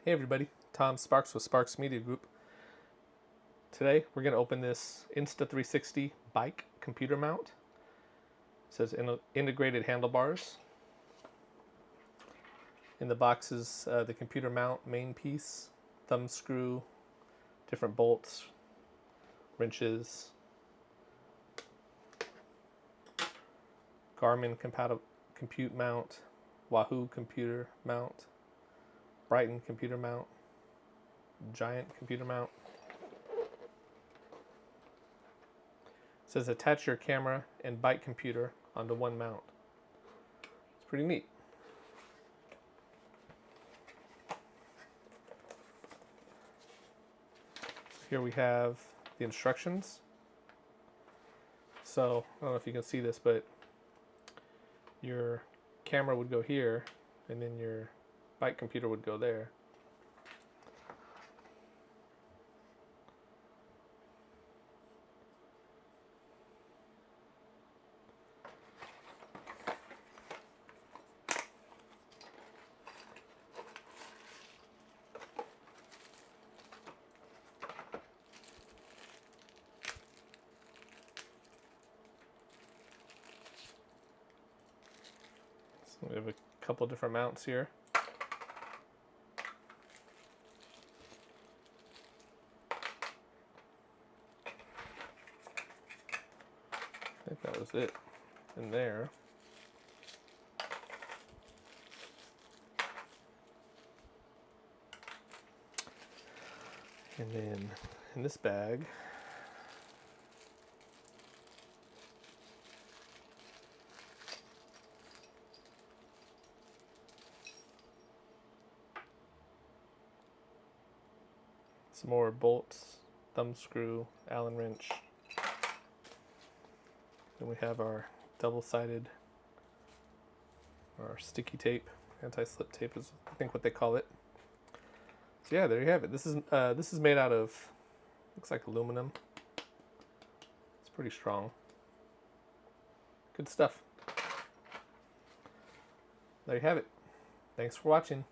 Hey everybody, Tom Sparks with Sparks Media Group. Today we're going to open this Insta360 Bike Computer Mount. It says integrated handlebars. In the box is the computer mount main piece, thumb screw, different bolts, wrenches, Garmin compute mount, Wahoo computer mount, Brighton computer mount, Giant computer mount. It says attach your camera and bike computer onto one mount. It's pretty neat. So here we have the instructions. So I don't know if you can see this, but your camera would go here and then your bike computer would go there. So we have a couple different mounts here. I think that was it in there. And then in this bag, some more bolts, thumb screw, Allen wrench. Then we have our double-sided, or sticky tape, anti-slip tape is I think what they call it. So yeah, there you have it. This is made out of, looks like aluminum. It's pretty strong. Good stuff. There you have it. Thanks for watching.